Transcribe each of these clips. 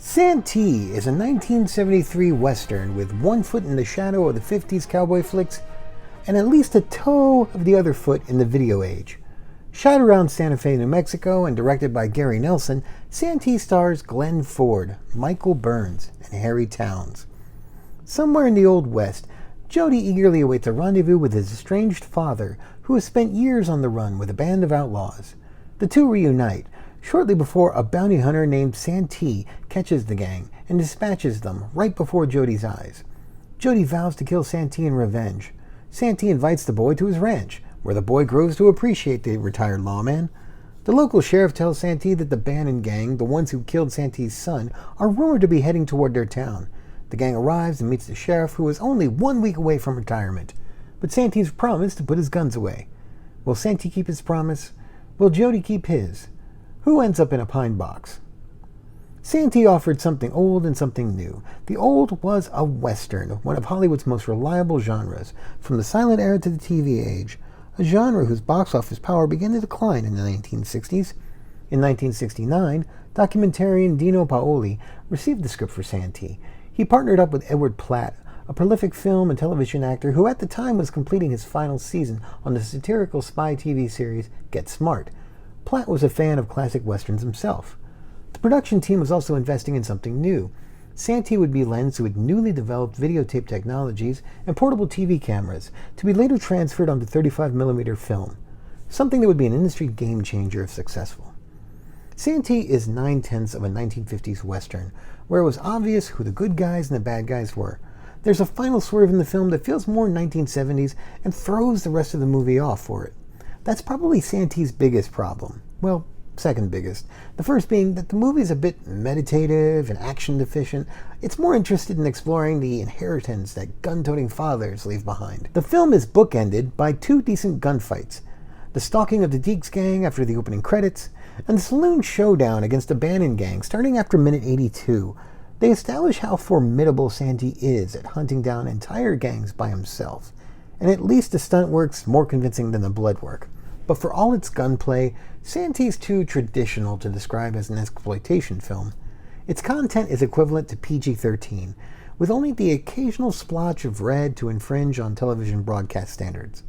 Santee is a 1973 Western with one foot in the shadow of the 50s cowboy flicks and at least a toe of the other foot in the video age. Shot around Santa Fe, New Mexico and directed by Gary Nelson, Santee stars Glenn Ford, Michael Burns, and Harry Towns. Somewhere in the Old West, Jody eagerly awaits a rendezvous with his estranged father, who has spent years on the run with a band of outlaws. The two reunite shortly before a bounty hunter named Santee catches the gang and dispatches them right before Jody's eyes. Jody vows to kill Santee in revenge. Santee invites the boy to his ranch, where the boy grows to appreciate the retired lawman. The local sheriff tells Santee that the Bannon gang, the ones who killed Santee's son, are rumored to be heading toward their town. The gang arrives and meets the sheriff, who is only 1 week away from retirement. But Santee's promised to put his guns away. Will Santee keep his promise? Will Jody keep his? Who ends up in a pine box? Santee offered something old and something new. The old was a Western, one of Hollywood's most reliable genres, from the silent era to the TV age, a genre whose box office power began to decline in the 1960s. In 1969, documentarian Dino Paoli received the script for Santee. He partnered up with Edward Platt, a prolific film and television actor who at the time was completing his final season on the satirical spy TV series Get Smart. Platt was a fan of classic westerns himself. The production team was also investing in something new. Santee would be lensed with newly developed videotape technologies and portable TV cameras to be later transferred onto 35mm film, something that would be an industry game changer if successful. Santee is 9/10 of a 1950s Western, where it was obvious who the good guys and the bad guys were. There's a final swerve in the film that feels more 1970s and throws the rest of the movie off for it. That's probably Santee's biggest problem. Well, second biggest. The first being that the movie is a bit meditative and action deficient. It's more interested in exploring the inheritance that gun-toting fathers leave behind. The film is bookended by two decent gunfights: the stalking of the Deeks gang after the opening credits, and the saloon showdown against the Bannon gang starting after minute 82. They establish how formidable Santee is at hunting down entire gangs by himself. And at least the stunt work's more convincing than the blood work. But for all its gunplay, Santee's too traditional to describe as an exploitation film. Its content is equivalent to PG-13, with only the occasional splotch of red to infringe on television broadcast standards.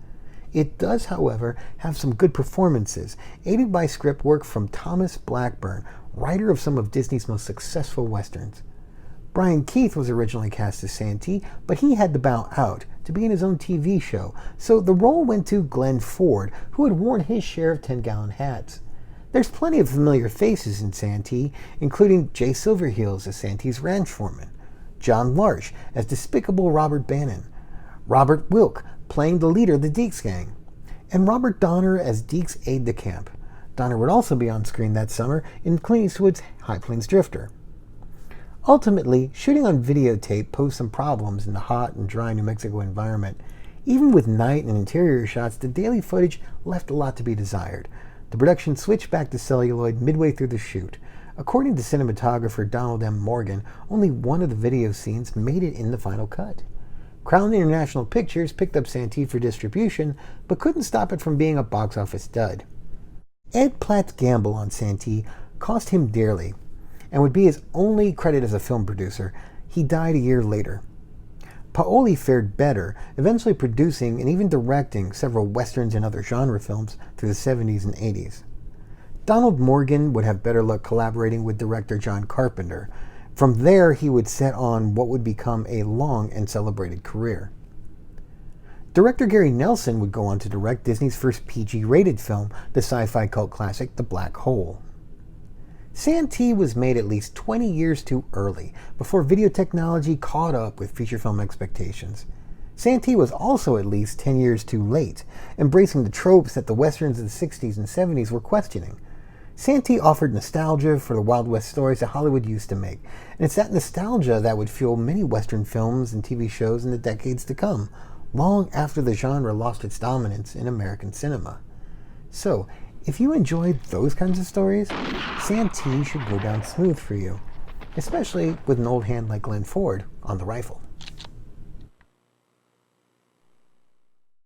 It does, however, have some good performances, aided by script work from Thomas Blackburn, writer of some of Disney's most successful westerns. Brian Keith was originally cast as Santee, but he had to bow out to be in his own TV show, so the role went to Glenn Ford, who had worn his share of 10-gallon hats. There's plenty of familiar faces in Santee, including Jay Silverheels as Santee's ranch foreman, John Larch as despicable Robert Bannon, Robert Wilk playing the leader of the Deeks gang, and Robert Donner as Deeks' aide-de-camp. Donner would also be on screen that summer in Clint Eastwood's High Plains Drifter. Ultimately, shooting on videotape posed some problems in the hot and dry New Mexico environment. Even with night and interior shots, the daily footage left a lot to be desired. The production switched back to celluloid midway through the shoot. According to cinematographer Donald M. Morgan, only one of the video scenes made it in the final cut. Crown International Pictures picked up Santee for distribution, but couldn't stop it from being a box office dud. Ed Platt's gamble on Santee cost him dearly, and would be his only credit as a film producer. He died a year later. Paoli fared better, eventually producing and even directing several westerns and other genre films through the 70s and 80s. Donald Morgan would have better luck collaborating with director John Carpenter. From there, he would set on what would become a long and celebrated career. Director Gary Nelson would go on to direct Disney's first PG-rated film, the sci-fi cult classic The Black Hole. Santee was made at least 20 years too early, before video technology caught up with feature film expectations. Santee was also at least 10 years too late, embracing the tropes that the westerns of the 60s and 70s were questioning. Santee offered nostalgia for the Wild West stories that Hollywood used to make, and it's that nostalgia that would fuel many western films and TV shows in the decades to come, long after the genre lost its dominance in American cinema. So, if you enjoyed those kinds of stories, Santee should go down smooth for you, especially with an old hand like Glenn Ford on the rifle.